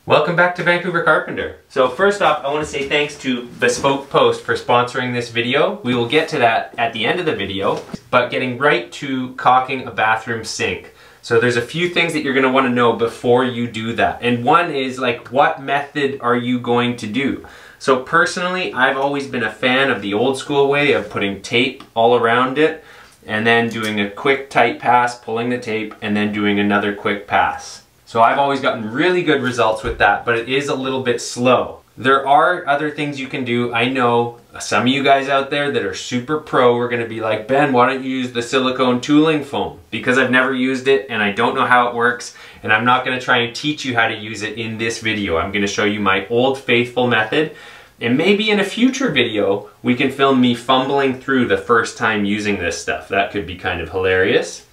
Welcome back to Vancouver Carpenter. So first off, I want to say thanks to Bespoke Post for sponsoring this video. We will get to that at the end of the video, but getting right to caulking a bathroom sink. So there's a few things that you're going to want to know before you do that. And one is like, what method are you going to do? So personally, I've always been a fan of the old school way of putting tape all around it and then doing a quick tight pass, pulling the tape, and then doing another quick pass. So I've always gotten really good results with that, but it is a little bit slow. There are other things you can do. I know some of you guys out there that are super pro are gonna be like, Ben, why don't you use the silicone tooling foam? Because I've never used it and I don't know how it works, and I'm not gonna try and teach you how to use it in this video. I'm gonna show you my old faithful method, and maybe in a future video, we can film me fumbling through the first time using this stuff. That could be kind of hilarious.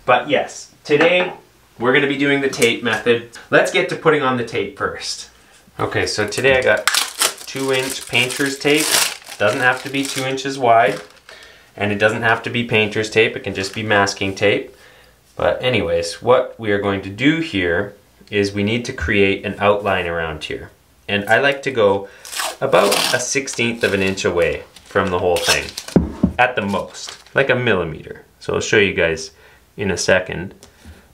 But yes, today, we're going to be doing the tape method. Let's get to putting on the tape first. Okay, so today I got 2-inch painter's tape. Doesn't have to be 2 inches wide, and it doesn't have to be painter's tape. It can just be masking tape. But anyways, what we are going to do here is we need to create an outline around here. And I like to go about a 1/16 of an inch away from the whole thing, at the most, like a millimeter. So I'll show you guys in a second.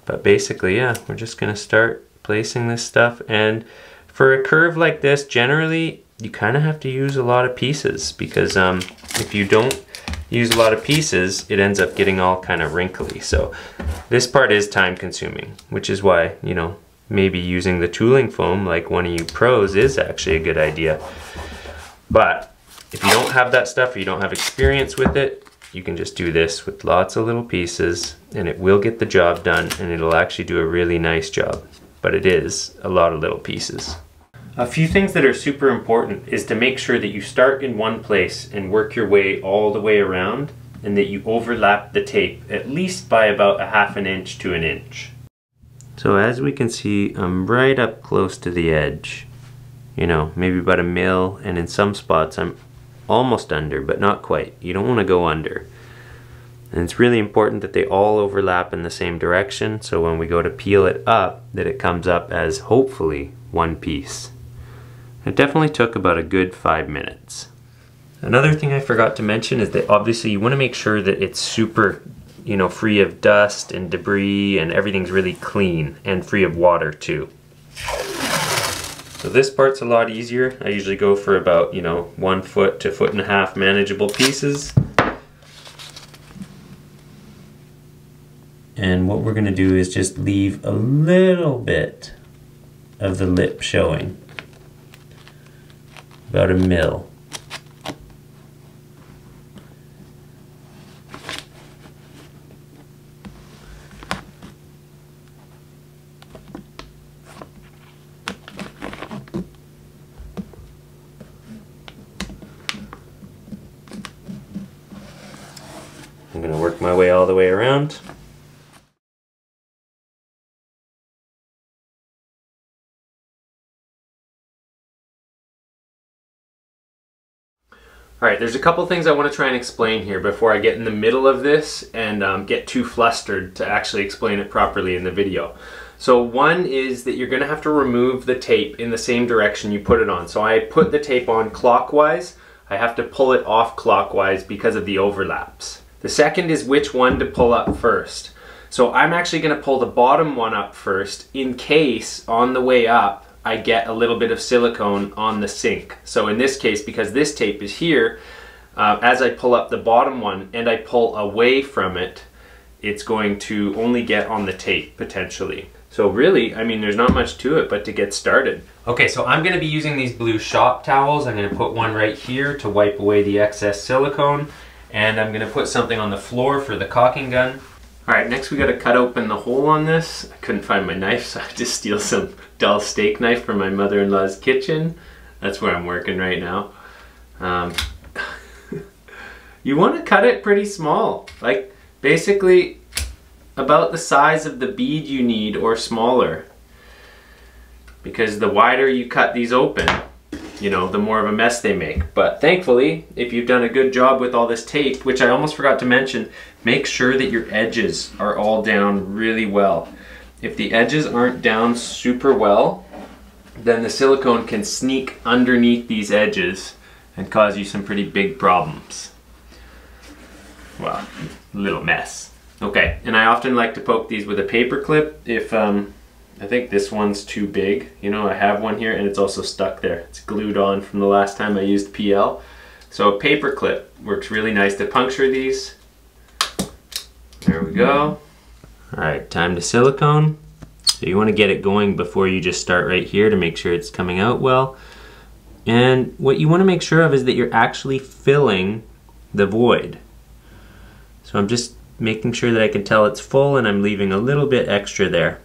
But basically, yeah, we're just gonna start placing this stuff. And for a curve like this, generally, you kind of have to use a lot of pieces because if you don't use a lot of pieces, it ends up getting all kind of wrinkly. So this part is time consuming, which is why, you know, maybe using the tooling foam like one of you pros is actually a good idea. But if you don't have that stuff or you don't have experience with it, you can just do this with lots of little pieces and it will get the job done, and it'll actually do a really nice job. But it is a lot of little pieces. A few things that are super important is to make sure that you start in one place and work your way all the way around, and that you overlap the tape at least by about a 1/2 inch to 1 inch. So as we can see, I'm right up close to the edge. You know, maybe about 1 mil, and in some spots I'm almost under, but not quite. You don't want to go under. And it's really important that they all overlap in the same direction, so when we go to peel it up, that it comes up as hopefully one piece. It definitely took about a good 5 minutes. Another thing I forgot to mention is that obviously you want to make sure that it's super, you know, free of dust and debris, and everything's really clean and free of water too. So this part's a lot easier. I usually go for about, you know, 1 foot to 1.5 foot manageable pieces. And what we're gonna do is just leave a little bit of the lip showing. About 1 mil. I'm going to work my way all the way around. Alright, there's a couple things I want to try and explain here before I get in the middle of this and get too flustered to actually explain it properly in the video. So one is that you're going to have to remove the tape in the same direction you put it on. So I put the tape on clockwise. I have to pull it off clockwise because of the overlaps. The second is which one to pull up first. So I'm actually going to pull the bottom one up first in case on the way up I get a little bit of silicone on the sink. So in this case, because this tape is here, as I pull up the bottom one and I pull away from it, it's going to only get on the tape potentially. So really, I mean, there's not much to it but to get started. Okay, so I'm going to be using these blue shop towels. I'm going to put one right here to wipe away the excess silicone. And I'm going to put something on the floor for the caulking gun. Alright, next we got to cut open the hole on this. I couldn't find my knife, so I just steal some dull steak knife from my mother-in-law's kitchen. That's where I'm working right now. You want to cut it pretty small. Like, basically about the size of the bead you need or smaller. Because the wider you cut these open, you know, the more of a mess they make. But thankfully, if you've done a good job with all this tape, which I almost forgot to mention, make sure that your edges are all down really well. If the edges aren't down super well, then the silicone can sneak underneath these edges and cause you some pretty big problems. Well, a little mess. Okay, and I often like to poke these with a paper clip if I think this one's too big. You know, I have one here and it's also stuck there. It's glued on from the last time I used PL. So a paper clip works really nice to puncture these. There we go. All right, time to silicone. So you want to get it going before you just start right here to make sure it's coming out well. And what you want to make sure of is that you're actually filling the void. So I'm just making sure that I can tell it's full and I'm leaving a little bit extra there.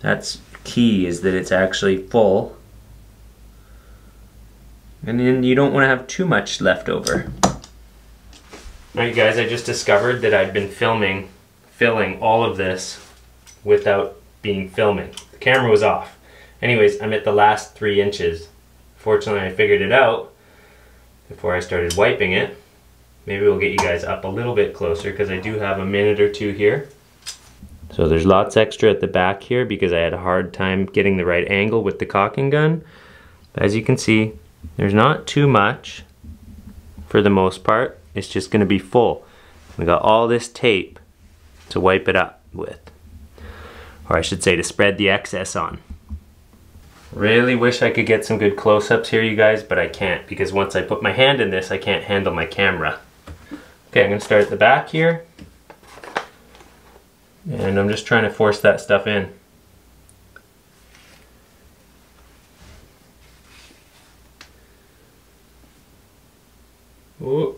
That's key, is that it's actually full. And then you don't want to have too much left over. Alright guys, I just discovered that I'd been filling all of this without being filming. The camera was off. Anyways, I'm at the last 3 inches. Fortunately, I figured it out before I started wiping it. Maybe we'll get you guys up a little bit closer because I do have a minute or two here. So there's lots extra at the back here because I had a hard time getting the right angle with the caulking gun. As you can see, there's not too much for the most part. It's just going to be full. We got all this tape to wipe it up with. Or I should say to spread the excess on. Really wish I could get some good close-ups here, you guys, but I can't because once I put my hand in this, I can't handle my camera. Okay, I'm going to start at the back here. And I'm just trying to force that stuff in. Ooh.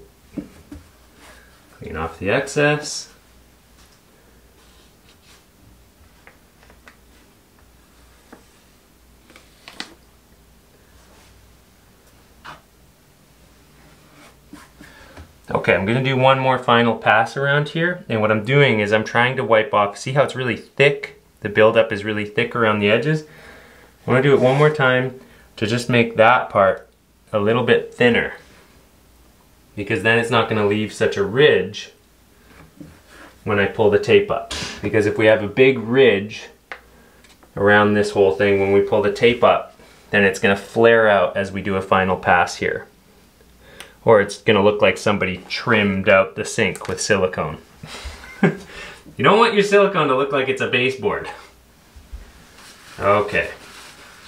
Clean off the excess. Okay, I'm going to do one more final pass around here, and what I'm doing is I'm trying to wipe off, see how it's really thick? The buildup is really thick around the edges. I want to do it one more time to just make that part a little bit thinner, because then it's not going to leave such a ridge when I pull the tape up. Because if we have a big ridge around this whole thing when we pull the tape up, then it's going to flare out as we do a final pass here. Or it's going to look like somebody trimmed out the sink with silicone. You don't want your silicone to look like it's a baseboard. Okay,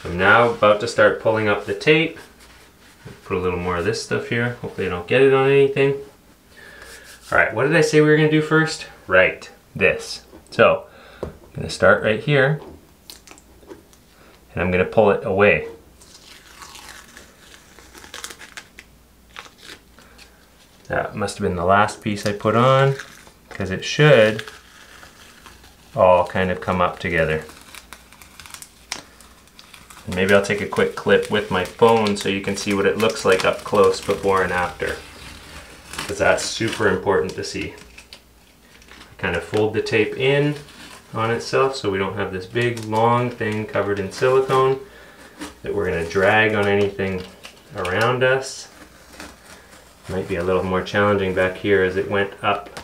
so I'm now about to start pulling up the tape. Put a little more of this stuff here. Hopefully I don't get it on anything. Alright, what did I say we were going to do first? Right, this. So, I'm going to start right here. And I'm going to pull it away. That must have been the last piece I put on, because it should all kind of come up together. And maybe I'll take a quick clip with my phone so you can see what it looks like up close before and after, because that's super important to see. I kind of fold the tape in on itself so we don't have this big long thing covered in silicone that we're going to drag on anything around us. Might be a little more challenging back here as it went up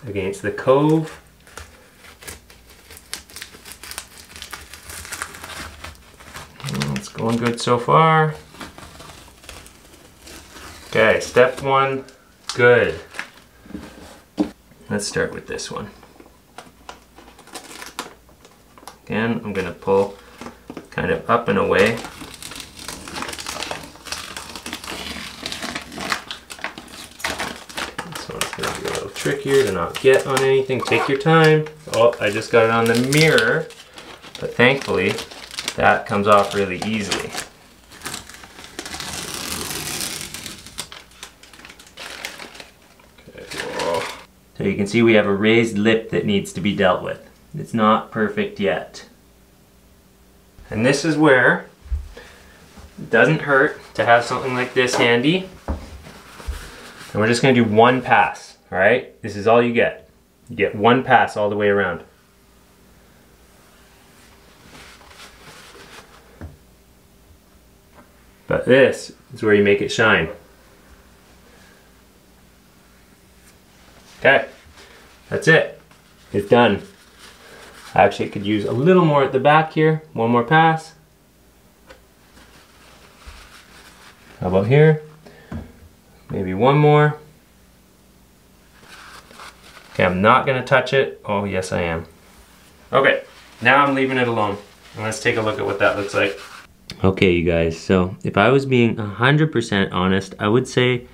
against the cove. It's going good so far. Okay, step 1, good. Let's start with this one. Again, I'm going to pull kind of up and away. Trickier to not get on anything. Take your time. Oh, I just got it on the mirror, but thankfully that comes off really easily. Okay. Whoa. So you can see we have a raised lip that needs to be dealt with. It's not perfect yet. And this is where it doesn't hurt to have something like this handy. And we're just going to do one pass. Alright, this is all you get. You get one pass all the way around. But this is where you make it shine. Okay, that's it. It's done. Actually, it could use a little more at the back here. One more pass. How about here? Maybe one more. Okay, I'm not gonna touch it. Oh, yes I am. Okay, now I'm leaving it alone. And let's take a look at what that looks like. Okay, you guys, so if I was being 100% honest, I would say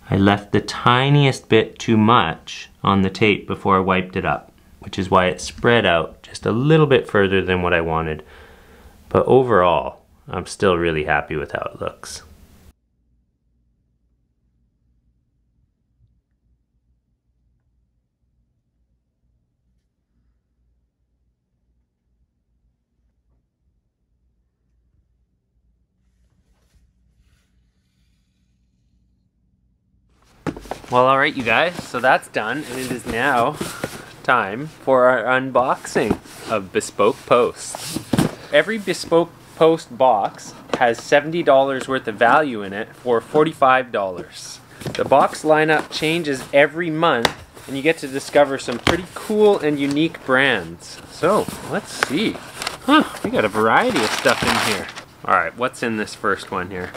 I left the tiniest bit too much on the tape before I wiped it up, which is why it spread out just a little bit further than what I wanted. But overall, I'm still really happy with how it looks. Well, alright you guys, so that's done, and it is now time for our unboxing of Bespoke Posts. Every Bespoke Post box has $70 worth of value in it for $45. The box lineup changes every month, and you get to discover some pretty cool and unique brands. So, let's see. We got a variety of stuff in here. Alright, what's in this first one here?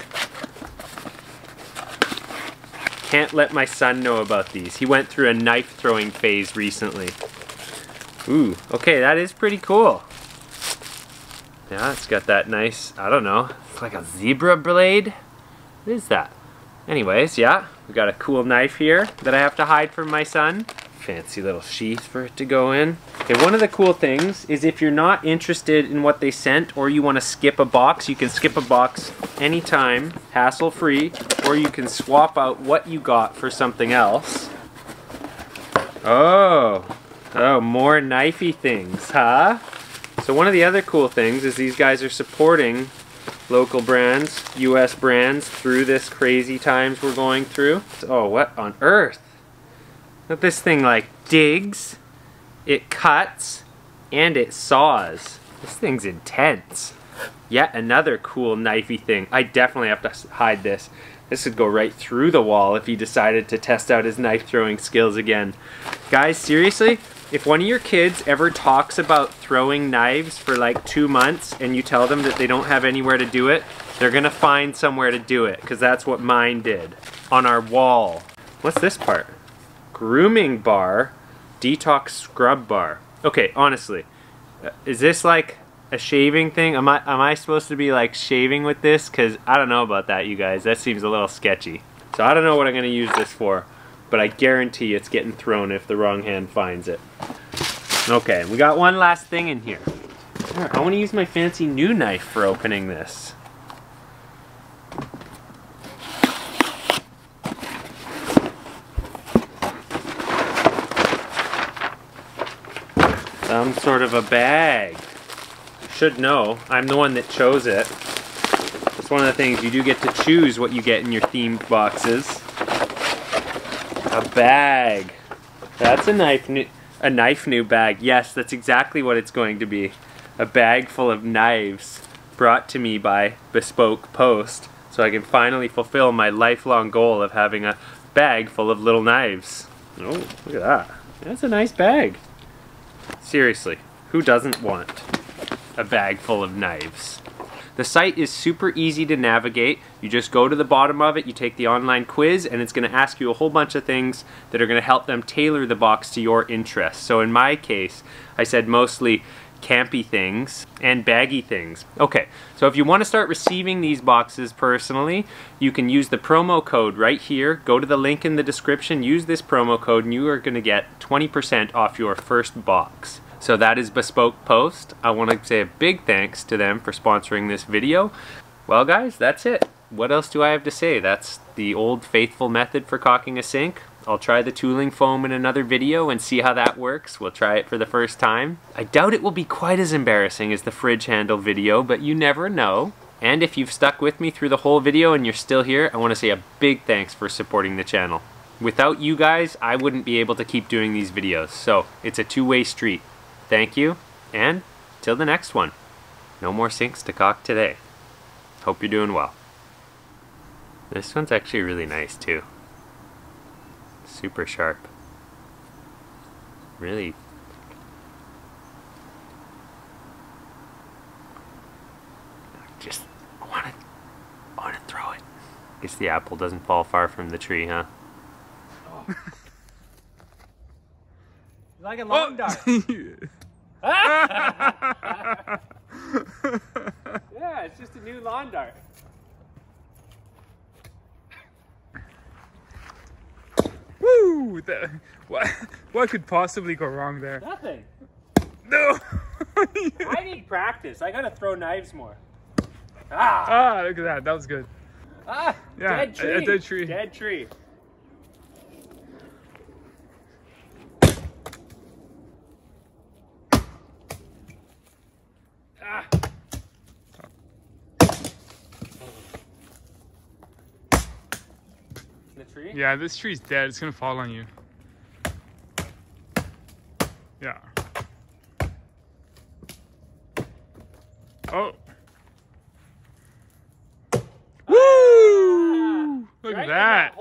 Can't let my son know about these. He went through a knife throwing phase recently. Ooh, okay, that is pretty cool. Yeah, it's got that nice, I don't know, it's like a zebra blade? What is that? Anyways, yeah, we got a cool knife here that I have to hide from my son. Fancy little sheath for it to go in. Okay, one of the cool things is if you're not interested in what they sent or you want to skip a box, you can skip a box anytime, hassle-free, or you can swap out what you got for something else. Oh, more knifey things, huh? So one of the other cool things is these guys are supporting local brands, US brands, through this crazy times we're going through. Oh, what on earth? Look, this thing like digs, it cuts, and it saws. This thing's intense. Yet another cool knifey thing. I definitely have to hide this. This would go right through the wall if he decided to test out his knife throwing skills again. Guys, seriously, if one of your kids ever talks about throwing knives for like 2 months and you tell them that they don't have anywhere to do it, they're gonna find somewhere to do it, because that's what mine did. On our wall. What's this part? Grooming bar, detox scrub bar. Okay, honestly, is this like a shaving thing? Am I supposed to be like shaving with this? Because I don't know about that, you guys. That seems a little sketchy. So I don't know what I'm going to use this for, but I guarantee it's getting thrown if the wrong hand finds it. Okay, we got one last thing in here. I want to use my fancy new knife for opening this. Some sort of a bag. Should know, I'm the one that chose it. It's one of the things, you do get to choose what you get in your themed boxes. A bag. That's a knife new bag. Yes, that's exactly what it's going to be. A bag full of knives brought to me by Bespoke Post, so I can finally fulfill my lifelong goal of having a bag full of little knives. Oh, look at that. That's a nice bag. Seriously, who doesn't want a bag full of knives? The site is super easy to navigate. You just go to the bottom of it, you take the online quiz, and it's going to ask you a whole bunch of things that are going to help them tailor the box to your interests. So in my case, I said mostly campy things and baggy things. Okay, so if you want to start receiving these boxes personally, you can use the promo code right here. Go to the link in the description, use this promo code, and you are going to get 20% off your first box. So that is Bespoke Post. I want to say a big thanks to them for sponsoring this video. Well guys, that's it. What else do I have to say? That's the old faithful method for caulking a sink. I'll try the tooling foam in another video and see how that works. We'll try it for the first time. I doubt it will be quite as embarrassing as the fridge handle video, but you never know. And if you've stuck with me through the whole video and you're still here, I want to say a big thanks for supporting the channel. Without you guys, I wouldn't be able to keep doing these videos, so it's a two-way street. Thank you, and till the next one. No more sinks to caulk today. Hope you're doing well. This one's actually really nice too. Super sharp. Really I want to throw it. Guess the apple doesn't fall far from the tree, huh? Oh. Like a lawn dart. Yeah, it's just a new lawn dart. Woo! What could possibly go wrong there? Nothing. No! I need practice. I gotta throw knives more. Ah! Look at that. That was good. Ah! Yeah, dead tree. a dead tree. Dead tree. Ah! The tree? Yeah, this tree's dead. It's gonna fall on you. Yeah. Oh. Woo! Look at that.